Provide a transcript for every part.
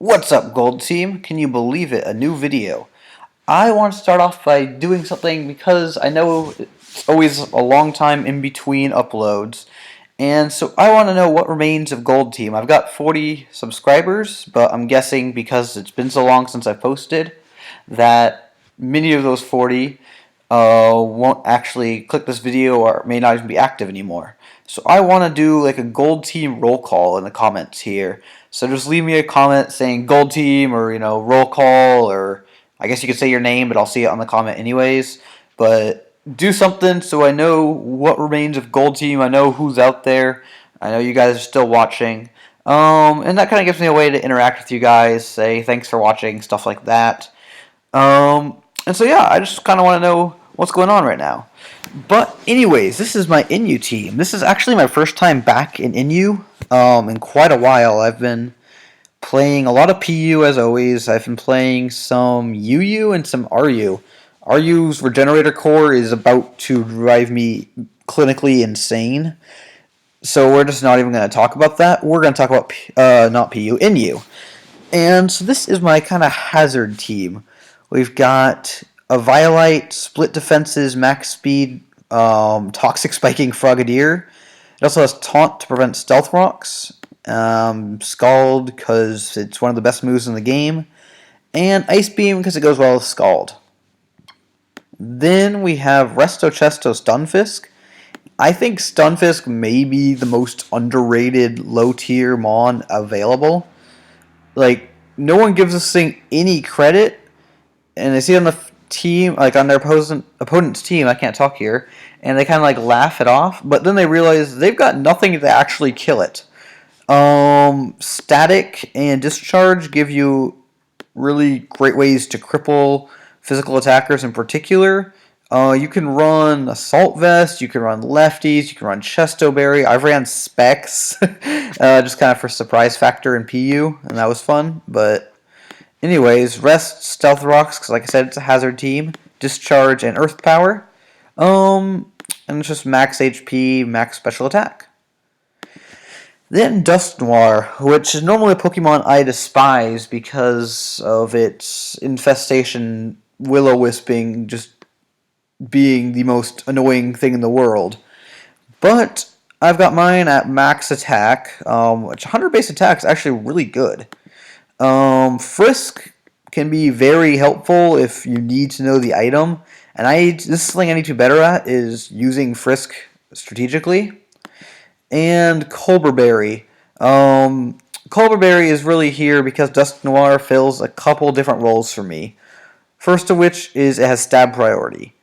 What's up, Gold Team? Can you believe it? A new video. I want to start off by doing something because I know it's always a long time in between uploads. And so I want to know what remains of Gold Team. I've got 40 subscribers, but I'm guessing because it's been so long since I posted that many of those 40 won't actually click this video or may not even be active anymore. So I want to do like a Gold Team roll call in the comments here. So just leave me a comment saying Gold Team or roll call, or I guess you could say your name, but I'll see it on the comment anyways. But do something so I know what remains of Gold Team. I know who's out there. I know you guys are still watching. And that kind of gives me a way to interact with you guys, say thanks for watching, stuff like that. And so yeah, I just kind of want to know what's going on right now. But anyways, this is my NU team. This is actually my first time back in NU in quite a while. I've been playing a lot of PU as always. I've been playing some UU and some RU. RU's Regenerator Core is about to drive me clinically insane. So we're just not even going to talk about that. We're going to talk about not PU, NU. And so this is my kind of hazard team. We've got a Violite, split defenses, max speed, toxic spiking Frogadier. It also has taunt to prevent stealth rocks, Scald because it's one of the best moves in the game, and Ice Beam because it goes well with Scald. Then we have Resto Chesto Stunfisk. I think Stunfisk may be the most underrated low tier mon available. Like, no one gives this thing any credit, and they see it on the team, like on their opponent's team, I can't talk here, and they kind of like laugh it off, but then they realize they've got nothing to actually kill it. Static and Discharge give you really great ways to cripple physical attackers in particular. You can run Assault Vest, you can run Lefties, you can run Chestoberry. I've ran Specs, just kind of for surprise factor in PU, and that was fun, but anyways, Rest, Stealth Rocks, because like I said, it's a hazard team. Discharge and Earth Power. And it's just max HP, max special attack. Then Dust Noir, which is normally a Pokemon I despise because of its infestation, Will-O-Wisping just being the most annoying thing in the world. But I've got mine at max attack, which 100 base attack is actually really good. Frisk can be very helpful if you need to know the item, and this is something I need to be better at, is using Frisk strategically. And Colberberry. Colberberry is really here because Dust Noir fills a couple different roles for me. First of which is it has stab priority.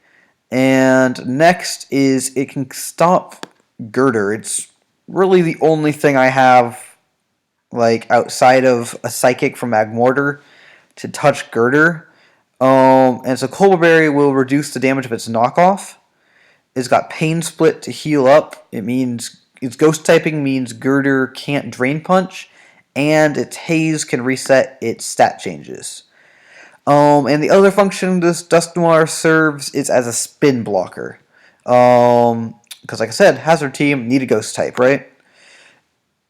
And next is it can stop Girder. It's really the only thing I have, like, outside of a Psychic from Magmortar to touch Girder. And so Colberberry will reduce the damage of its knockoff. It's got Pain Split to heal up. It means its Ghost typing means Girder can't Drain Punch, and its Haze can reset its stat changes. And the other function this Dust Noir serves is as a spin blocker. Because like I said, hazard team, need a Ghost type, right?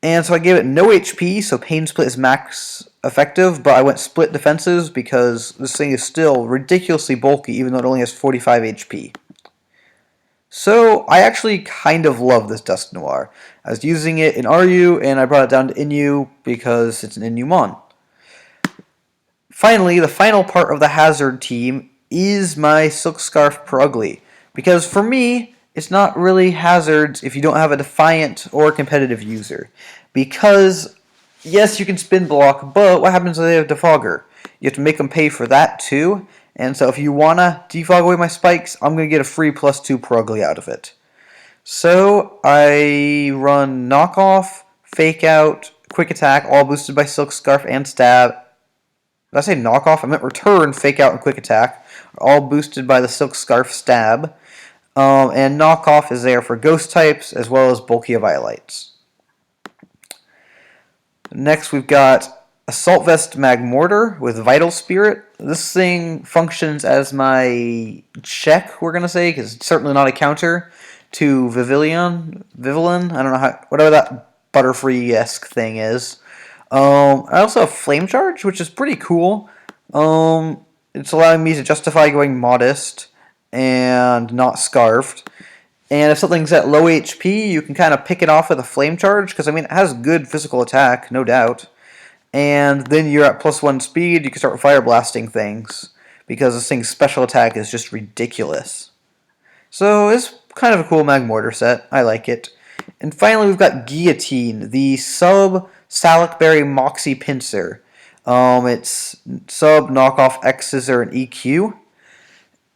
And so I gave it no HP, so Pain Split is max effective, but I went split defenses because this thing is still ridiculously bulky, even though it only has 45 HP. So I actually kind of love this Dust Noir. I was using it in RU, and I brought it down to NU because it's an NU mon. Finally, the final part of the hazard team is my Silk Scarf Purugly, because for me, it's not really hazards if you don't have a Defiant or competitive user. Because, yes, you can spin block, but what happens if they have Defogger? You have to make them pay for that too, and so if you want to defog away my spikes, I'm going to get a free +2 Purugly out of it. So, I run Knockoff, Fake Out, Quick Attack, all boosted by Silk Scarf and Stab. Did I say Knockoff? I meant Return, Fake Out, and Quick Attack, all boosted by the Silk Scarf Stab. And Knockoff is there for Ghost types as well as bulky Violites. Next we've got Assault Vest Magmortar with Vital Spirit. This thing functions as my check, we're going to say, because it's certainly not a counter to Vivillon, I don't know how, whatever that Butterfree-esque thing is. I also have Flame Charge, which is pretty cool. It's allowing me to justify going Modest and not Scarfed. And if something's at low HP, you can kind of pick it off with a Flame Charge, because, I mean, it has good physical attack, no doubt. And then you're at +1 speed, you can start fire blasting things, because this thing's special attack is just ridiculous. So it's kind of a cool Mag Mortar set. I like it. And finally, we've got Guillotine, the sub Salicberry Moxie Pinsir. It's sub knockoff X Scissor and EQ.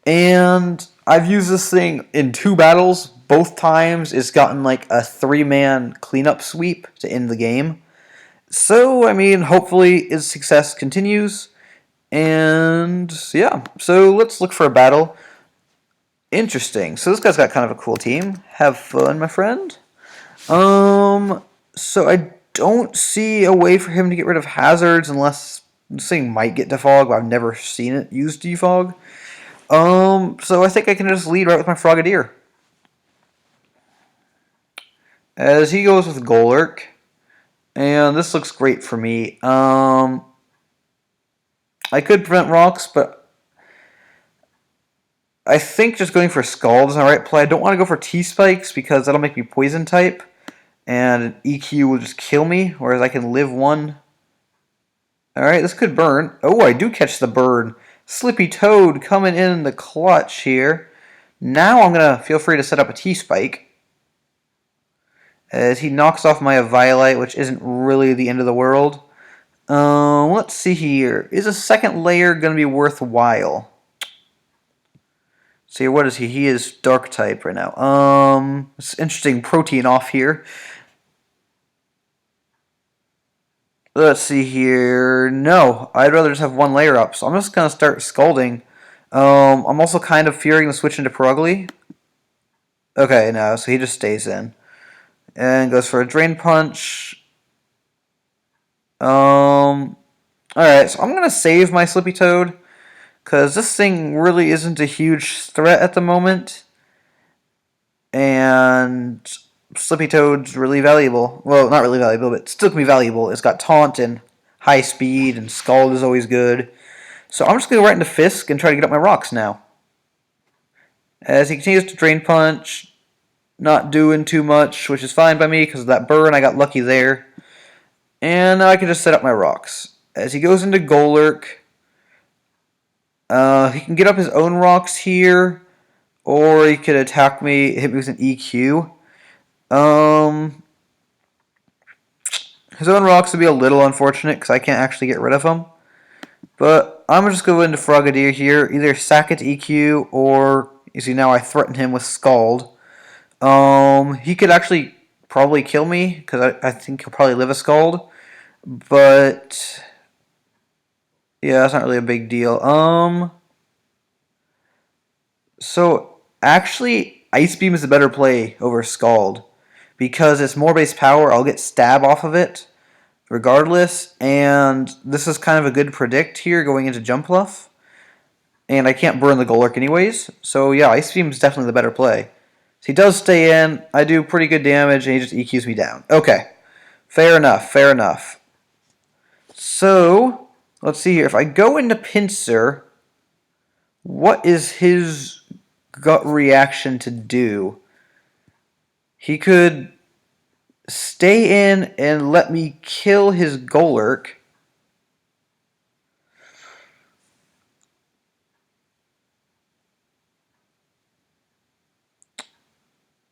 And I've used this thing in 2 battles. Both times it's gotten like a 3-man cleanup sweep to end the game. So, I mean, hopefully its success continues. And yeah, so let's look for a battle. Interesting. So this guy's got kind of a cool team. Have fun, my friend. So I don't see a way for him to get rid of hazards unless this thing might get defog, but I've never seen it use defog. So I think I can just lead right with my Frogadier. As he goes with Golurk. And this looks great for me. I could prevent rocks, but I think just going for Scald is the right play. I don't want to go for T-Spikes because that'll make me Poison type. And an EQ will just kill me, whereas I can live 1. Alright, this could burn. Oh, I do catch the burn. Slippy Toad coming in the clutch here. Now I'm going to feel free to set up a T-Spike. As he knocks off my Eviolite, which isn't really the end of the world. Let's see here. Is a second layer going to be worthwhile? See, what is he? He is Dark type right now. It's interesting protein off here. Let's see here. No, I'd rather just have 1 layer up, so I'm just going to start Scalding. I'm also kind of fearing the switch into Perugly. Okay, no, so he just stays in. And goes for a Drain Punch. Alright, so I'm going to save my Slippy Toad, because this thing really isn't a huge threat at the moment. And Slippy Toad's really valuable. Well, not really valuable, but still can be valuable. It's got Taunt and High Speed, and Scald is always good. So I'm just going to go right into Fisk and try to get up my rocks now. As he continues to Drain Punch, not doing too much, which is fine by me because of that burn. I got lucky there. And now I can just set up my rocks. As he goes into Golurk, he can get up his own rocks here, or he could attack me, hit me with an EQ. His own rocks would be a little unfortunate because I can't actually get rid of them. But I'm just going to Frogadier here, either sack it to EQ, or, you see now I threaten him with Scald. He could actually probably kill me, because I think he'll probably live a Scald. But yeah, that's not really a big deal. So actually, Ice Beam is a better play over Scald, because it's more base power. I'll get stab off of it regardless, and this is kind of a good predict here going into Jump Bluff. And I can't burn the Golurk anyways, so yeah, Ice Beam is definitely the better play. So he does stay in, I do pretty good damage, and he just EQs me down. Okay, fair enough, fair enough. So, let's see here. If I go into Pinsir, what is his gut reaction to do? He could stay in and let me kill his Golurk.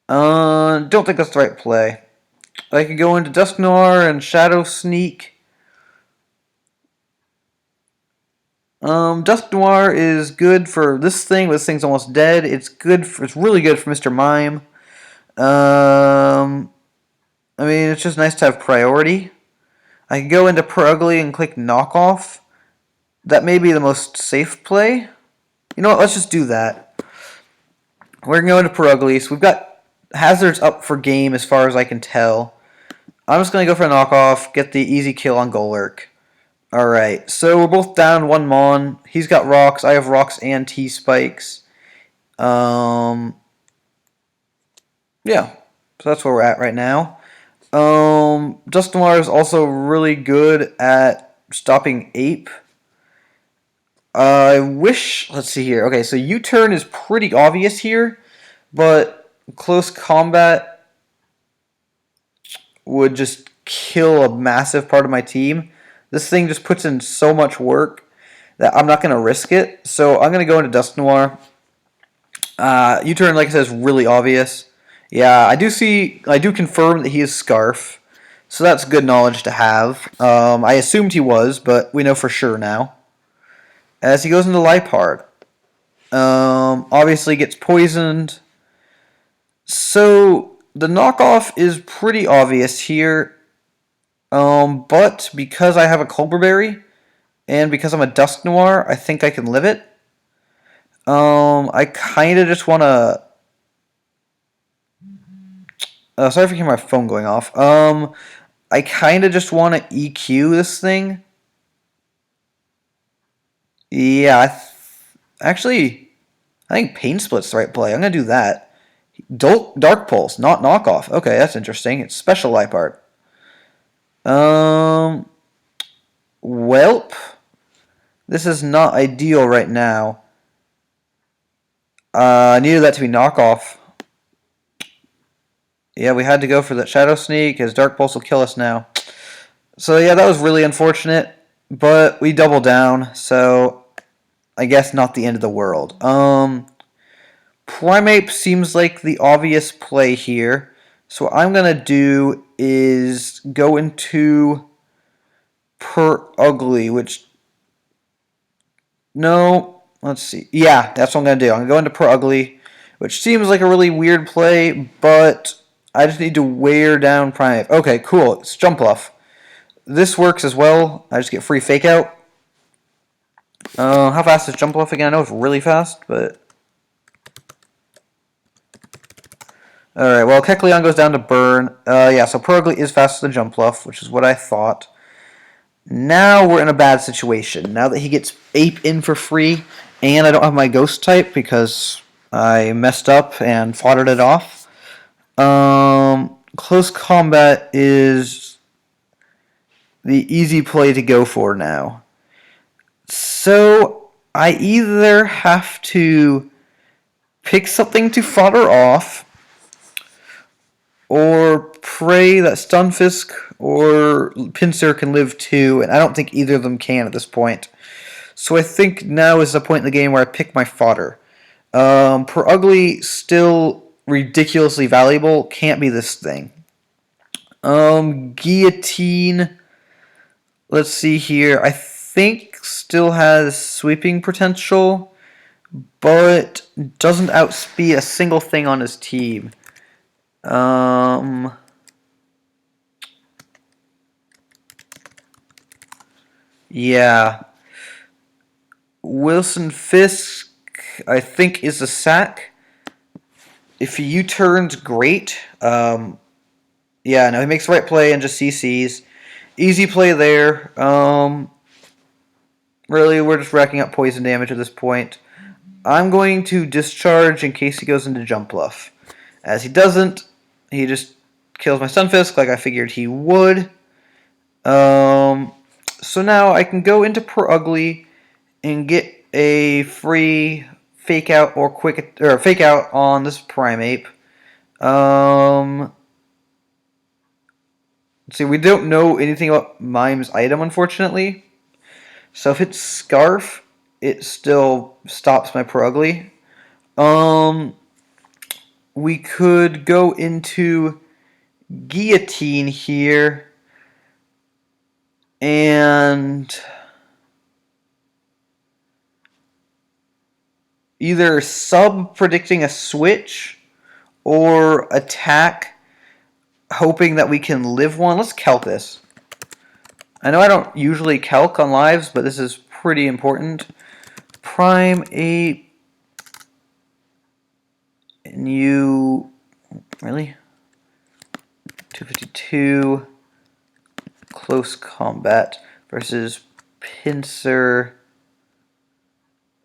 Don't think that's the right play. I could go into Dusk Noir and Shadow Sneak. Dusk Noir is good for this thing, but this thing's almost dead. It's really good for Mr. Mime. I mean, it's just nice to have priority. I can go into Perugly and click Knockoff. That may be the most safe play. You know what, let's just do that. We're going to go into Perugly, so we've got hazards up for game as far as I can tell. I'm just going to go for a knockoff, get the easy kill on Golurk. Alright, so we're both down 1 Mon. He's got rocks, I have rocks and T-Spikes. Yeah, so that's where we're at right now. Dusknoir is also really good at stopping Ape. I wish. Let's see here. Okay, so U-turn is pretty obvious here, but close combat would just kill a massive part of my team. This thing just puts in so much work that I'm not going to risk it. So I'm going to go into Dusknoir. U-turn, like I said, is really obvious. Yeah, I do confirm that he is Scarf. So that's good knowledge to have. I assumed he was, but we know for sure now. As he goes into Lipard. Obviously gets poisoned. So the knockoff is pretty obvious here. But because I have a Culberberry, and because I'm a Dusknoir, I think I can live it. I kind of just want to... sorry for hearing my phone going off. I kind of just want to EQ this thing. Yeah, actually, I think Pain Split's the right play. I'm going to do that. Dark Pulse, not knockoff. Okay, that's interesting. It's special life art. Welp. This is not ideal right now. I needed that to be knockoff. Yeah, we had to go for that Shadow Sneak, as Dark Pulse will kill us now. So yeah, that was really unfortunate, but we doubled down, so I guess not the end of the world. Primeape seems like the obvious play here. So what I'm going to do is go into Per Ugly, which... No, let's see. Yeah, that's what I'm going to do. I'm going to go into Per Ugly, which seems like a really weird play, but I just need to wear down Primeape. Okay, cool. It's Jumpluff. This works as well. I just get free Fake Out. How fast is Jumpluff again? I know it's really fast, but... Alright, well, Kecleon goes down to Burn. Yeah, so Per Ugly is faster than Jumpluff, which is what I thought. Now we're in a bad situation. Now that he gets Ape in for free, and I don't have my Ghost type because I messed up and foddered it off. Close Combat is the easy play to go for now. So I either have to pick something to fodder off, or pray that Stunfisk or Pinsir can live too, and I don't think either of them can at this point. So I think now is the point in the game where I pick my fodder. Per Ugly, still ridiculously valuable, can't be this thing. Guillotine, let's see here, I think still has sweeping potential, but doesn't outspeed a single thing on his team. Yeah. Wilson Fisk, I think, is a sack. If he U-turns, great. Yeah, no, he makes the right play and just CCs. Easy play there. Really, we're just racking up poison damage at this point. I'm going to discharge in case he goes into Jumpluff. As he doesn't, he just kills my Stunfisk like I figured he would. So now I can go into Per Ugly and get a free fake out or fake out on this Primeape. Let's see, we don't know anything about Mime's item, unfortunately. So if it's Scarf, it still stops my Per Ugly. We could go into Guillotine here and either sub predicting a switch or attack hoping that we can live one. Let's calc this. I know I don't usually calc on lives, but this is pretty important. Primeape NU, really? 252 close combat versus Pinsir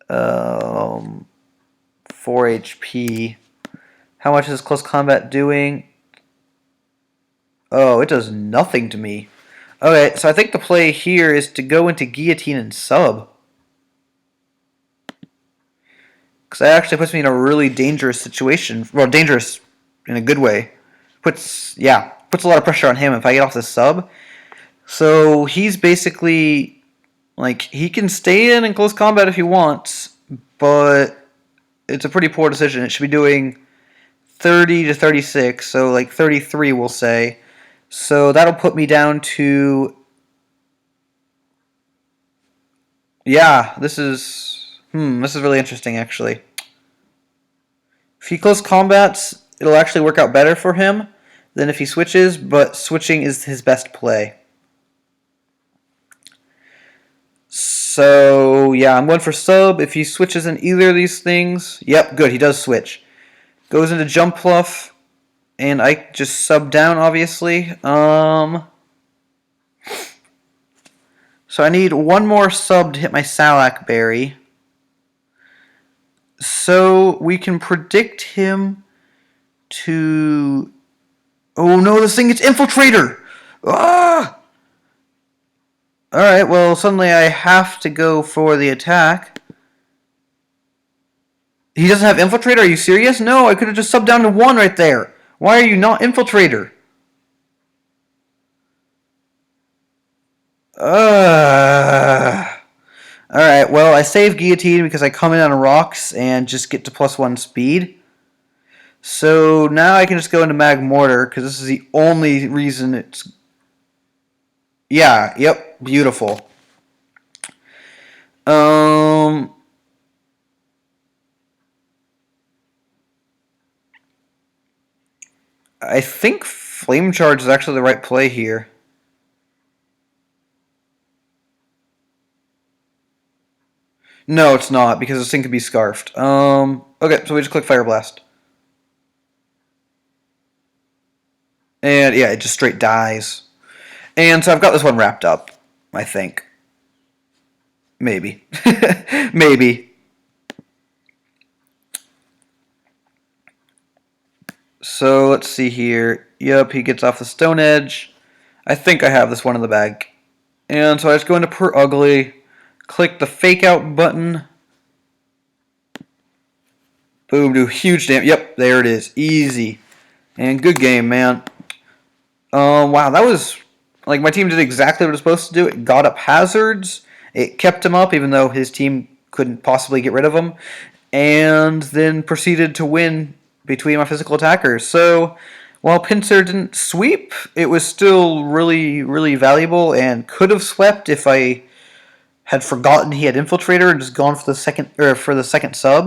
4 HP. How much is close combat doing? Oh, it does nothing to me. Okay, so I think the play here is to go into guillotine and sub. Because that actually puts me in a really dangerous situation. Well, dangerous in a good way. Puts a lot of pressure on him if I get off the sub. So he's basically like he can stay in close combat if he wants, but it's a pretty poor decision. It should be doing 30 to 36, so like 33 we'll say. So that'll put me down to yeah, this is really interesting actually. If he close combats, it'll actually work out better for him than if he switches, but switching is his best play. So, yeah, I'm going for sub. If he switches in either of these things, yep, good, he does switch. Goes into jump pluff, and I just sub down, obviously. So I need one more sub to hit my Salak Berry. So we can predict him to... Oh no, this thing gets Infiltrator! Ah! Alright, well, suddenly I have to go for the attack. He doesn't have Infiltrator? Are you serious? No, I could have just subbed down to 1 right there. Why are you not Infiltrator? Alright, well, I save Guillotine because I come in on rocks and just get to +1 speed. So now I can just go into Mag Mortar because this is the only reason it's... Yeah, yep, beautiful. I think Flame Charge is actually the right play here. No, it's not, because this thing could be scarfed. Okay, so we just click Fire Blast. And yeah, it just straight dies. And so I've got this one wrapped up, I think. Maybe. Maybe. So let's see here. Yep, he gets off the Stone Edge. I think I have this one in the bag. And so I just go into Per Ugly, click the Fake Out button. Boom, do huge damage. Yep, there it is. Easy. And good game, man. Wow, that was... Like, my team did exactly what it was supposed to do. It got up hazards. It kept him up, even though his team couldn't possibly get rid of him. And then proceeded to win between my physical attackers. So, while Pinsir didn't sweep, it was still really, really valuable and could have swept if I had forgotten he had Infiltrator and just gone for the second sub.